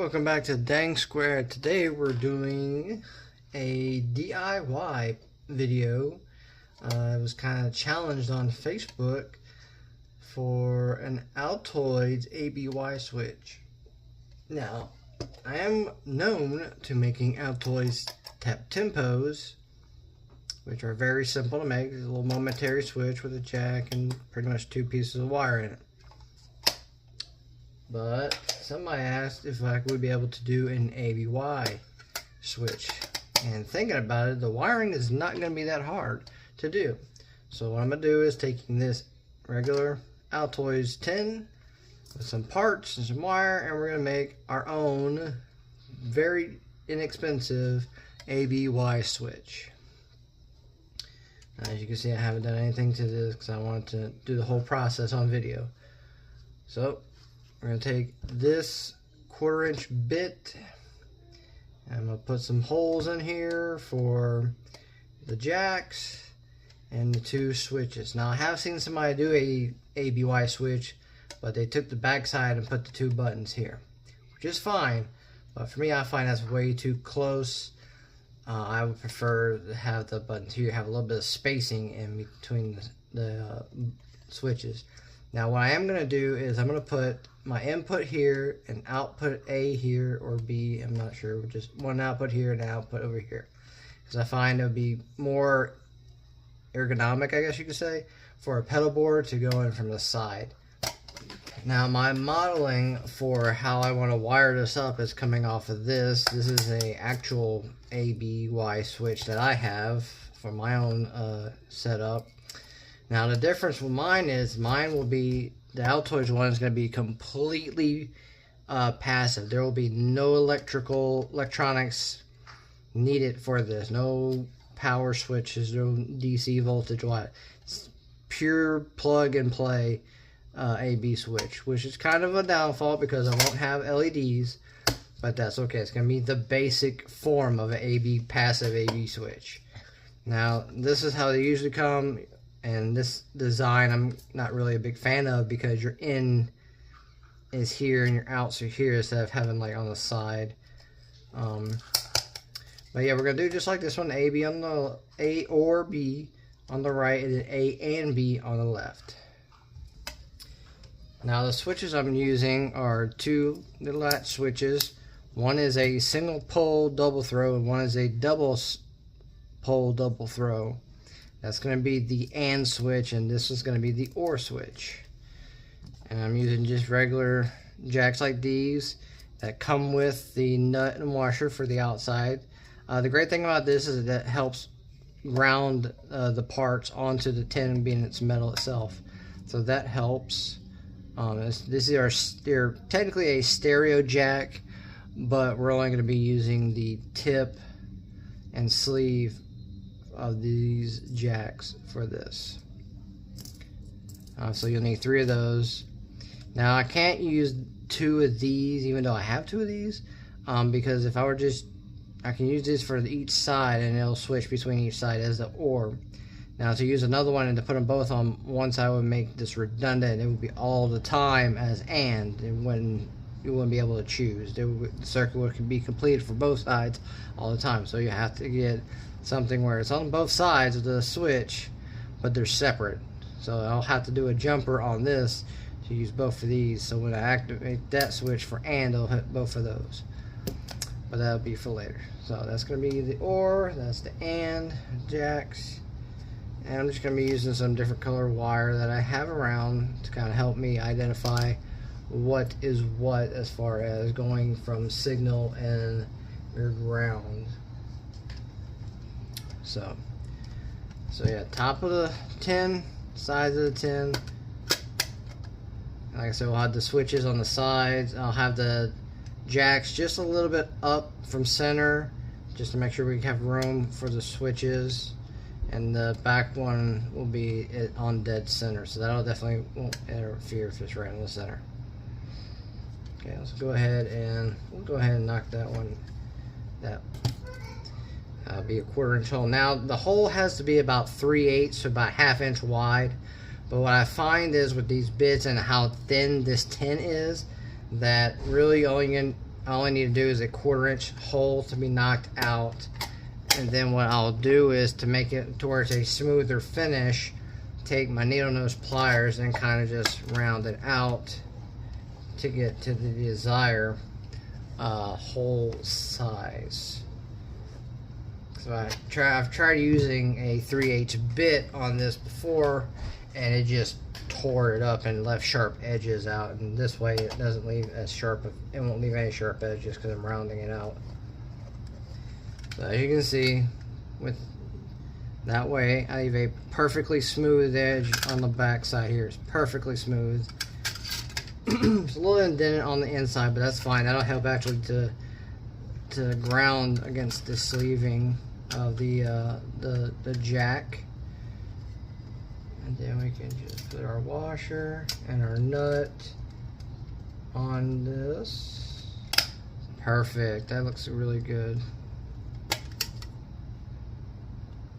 Welcome back to Dang Square. Today we're doing a DIY video. I was kind of challenged on Facebook for an Altoids ABY switch. Now, I am known to making Altoids tap tempos, which are very simple to make. It's a little momentary switch with a jack and pretty much two pieces of wire in it. But somebody asked if I would be able to do an ABY switch. And thinking about it, the wiring is not going to be that hard to do. So what I'm going to do is taking this regular Altoids 10 with some parts and some wire, and we're going to make our own very inexpensive ABY switch. Now, as you can see, I haven't done anything to this because I wanted to do the whole process on video. So we're going to take this 1/4 inch bit. I'm going to put some holes in here for the jacks and the two switches. Now I have seen somebody do a ABY switch, but they took the back side and put the two buttons here, which is fine. But for me, I find that's way too close. I would prefer to have the buttons here, have a little bit of spacing in between the switches. Now what I am going to do is I'm going to put my input here and output A here or B, I'm not sure, just one output here and an output over here. Because I find it would be more ergonomic, I guess you could say, for a pedal board to go in from the side. Now my modeling for how I want to wire this up is coming off of this. This is a actual ABY switch that I have for my own setup. Now the difference with mine is mine will be, the Altoids one is going to be completely passive. There will be no electronics needed for this. No power switches, no DC voltage, what. It's pure plug and play AB switch, which is kind of a downfall because I won't have LEDs, but that's okay. It's going to be the basic form of an passive AB switch. Now this is how they usually come. And this design I'm not really a big fan of because your in is here and your outs are here instead of having like on the side. But yeah, we're gonna do just like this one: A on the A or B on the right, and then A and B on the left. Now the switches I'm using are two little latch switches. One is a single pole double throw, and one is a double pole double throw. That's going to be the AND switch, and this is going to be the OR switch. And I'm using just regular jacks like these that come with the nut and washer for the outside. The great thing about this is that it helps ground the parts onto the tin, being its metal itself. So that helps. This is they're technically a stereo jack, but we're only going to be using the tip and sleeve of these jacks for this. So you'll need 3 of those. Now I can't use 2 of these, even though I have 2 of these, because if I were I can use this for each side and it'll switch between each side as the OR. Now to use another one and to put them both on one side would make this redundant. It would be all the time as AND, and you wouldn't be able to choose. The circuit would be completed for both sides all the time. So you have to get something where it's on both sides of the switch, but they're separate. So I'll have to do a jumper on this to use both of these. So when I activate that switch for AND, I'll hit both of those. But that'll be for later. So that's going to be the OR, that's the AND jacks. And I'm just going to be using some different color wire that I have around to kind of help me identify what is what as far as going from signal and your ground. So yeah, top of the tin, sides of the tin. Like I said, we'll have the switches on the sides. I'll have the jacks just a little bit up from center, just to make sure we have room for the switches. And the back one will be on dead center, so that'll definitely won't interfere if it's right in the center. Okay, let's go ahead and knock that one. Be a 1/4 inch hole. Now the hole has to be about 3/8, so about 1/2 inch wide. But what I find is with these bits and how thin this tin is, that really only I only need to do is a 1/4 inch hole to be knocked out. And then what I'll do is, to make it towards a smoother finish, take my needle nose pliers and kind of just round it out to get to the desired hole size. So I've tried using a 3/8 bit on this before, and it just tore it up and left sharp edges out. And this way it doesn't leave as sharp, it won't leave any sharp edges because I'm rounding it out. So as you can see, with that way I leave a perfectly smooth edge on the back side here. It's perfectly smooth. It's a little indented on the inside, but that's fine. That'll help actually to ground against the sleeving of the jack. And then we can just put our washer and our nut on this. Perfect. That looks really good.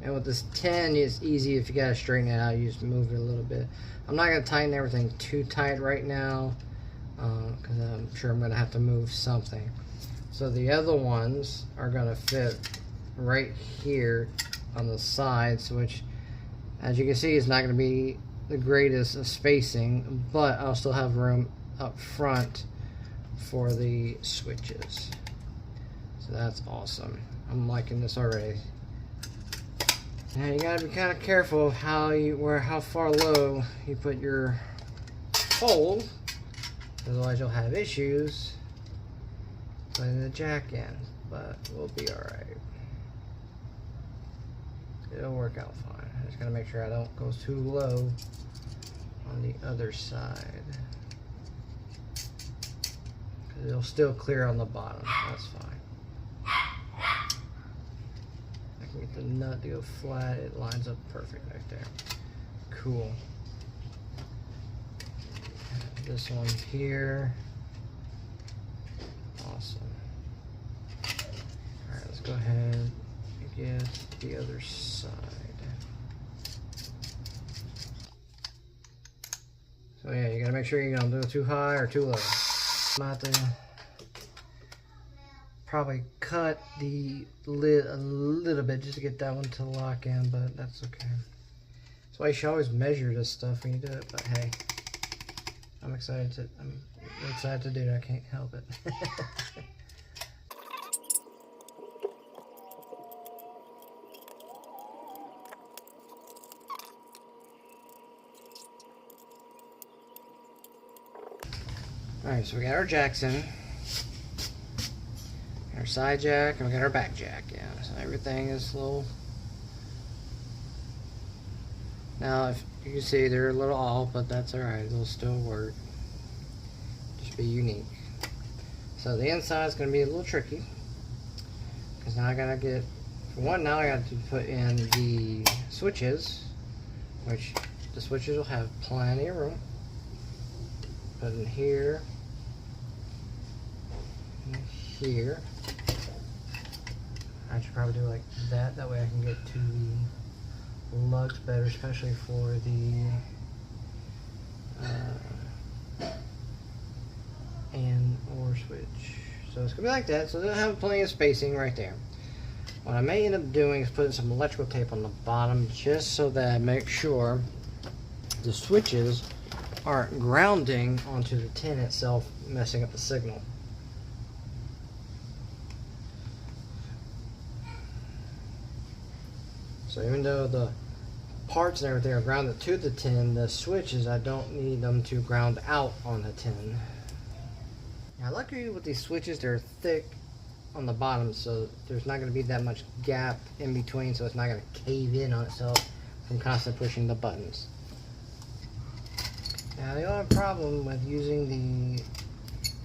And with this 10, it's easy if you gotta straighten it out. You just move it a little bit. I'm not gonna tighten everything too tight right now, because I'm sure I'm gonna have to move something. So the other ones are gonna fit right here on the sides, which, as you can see, is not gonna be the greatest of spacing, but I'll still have room up front for the switches. So that's awesome. I'm liking this already. Now you gotta be kind of careful of how far low you put your hole, otherwise you'll have issues putting the jack in. But we'll be all right. It'll work out fine. I just gotta make sure I don't go too low on the other side, because it'll still clear on the bottom. That's fine. Get the nut to go flat, it lines up perfect right there. Cool. This one here. Awesome. Alright, let's go ahead and get the other side. So yeah, you gotta make sure you don't do it too high or too low. I'm about to probably cut the lid a little bit just to get that one to lock in, but that's okay. That's why you should always measure this stuff when you do it. But hey, I'm excited to do it. I can't help it. Alright, so we got our jacks in. Our side jack, and we got our back jack. Yeah, so everything is a little. Now, if you can see, they're a little off, but that's alright. They'll still work. Just be unique. So the inside is going to be a little tricky, because now I gotta get, for one, now I got to put in the switches, which the switches will have plenty of room. Put in here, and here. I should probably do like that. That way I can get to the lugs better, especially for the and or switch. So it's gonna be like that. So they'll have plenty of spacing right there. What I may end up doing is putting some electrical tape on the bottom, just so that I make sure the switches aren't grounding onto the tin itself, messing up the signal. So even though the parts and everything are grounded to the tin, the switches, I don't need them to ground out on the tin. Now luckily with these switches, they're thick on the bottom, so there's not going to be that much gap in between, so it's not going to cave in on itself from constantly pushing the buttons. Now the only problem with using the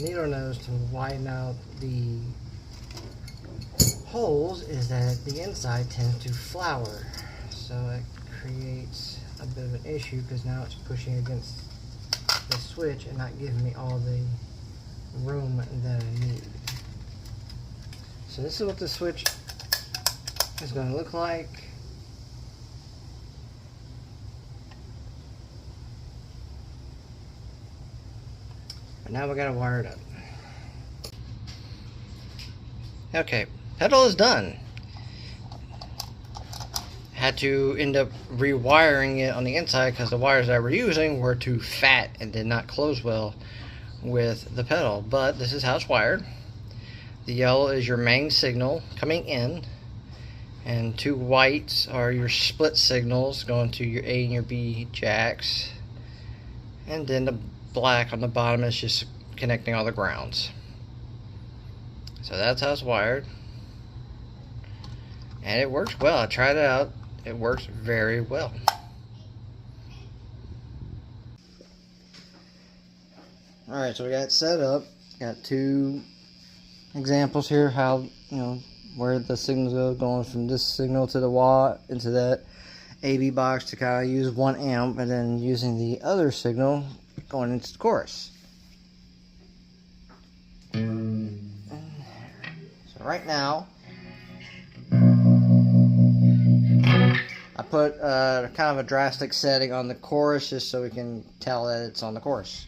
needle nose to widen out the holes is that the inside tends to flower, so it creates a bit of an issue, because now it's pushing against the switch and not giving me all the room that I need. So this is what the switch is going to look like. And now we got to wire it up. Okay, pedal is done. Had to end up rewiring it on the inside because the wires that I were using were too fat and did not close well with the pedal. But this is how it's wired. The yellow is your main signal coming in, and 2 whites are your split signals going to your A and your B jacks, and then the black on the bottom is just connecting all the grounds. So that's how it's wired, and it works well. I tried it out. It works very well. Alright, so we got it set up. Got 2 examples here how, where the signals go, going from this signal to the wah into that AB box to kind of use 1 amp, and then using the other signal going into the chorus. So right now I put kind of a drastic setting on the chorus just so we can tell that it's on the chorus.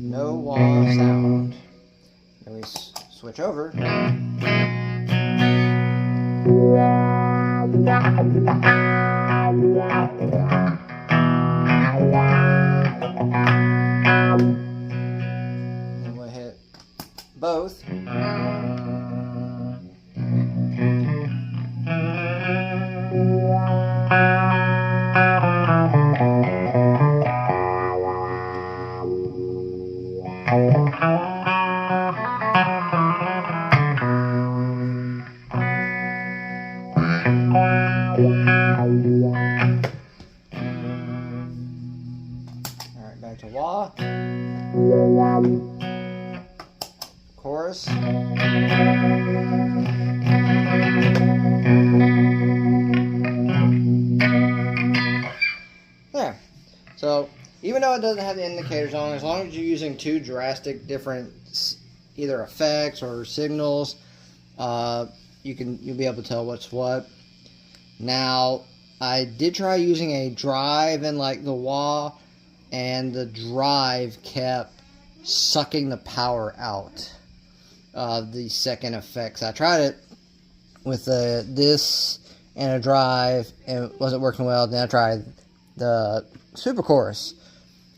No wah sound. Then we switch over. And we'll hit both. Alright, back to wah. Chorus. There. So, even though it doesn't have the indicators on, as long as you're using 2 drastic different either effects or signals, you'll be able to tell what's what. Now, I did try using a drive in like the wah, and the drive kept sucking the power out of the second effects. I tried it with this and a drive, and it wasn't working well. Then I tried the super chorus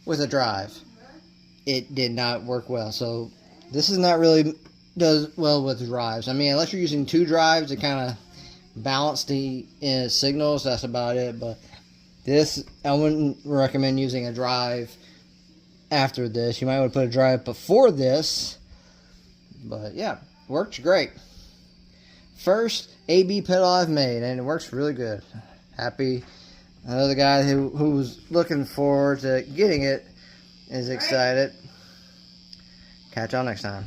with a drive. It did not work well. So this is not really does well with drives. I mean, unless you're using 2 drives to kind of balance the signals, that's about it. But this, I wouldn't recommend using a drive after this. You might want to put a drive before this. But yeah, works great. First AB pedal I've made, and it works really good. Happy. Another guy who was looking forward to getting it is excited. Catch y'all next time.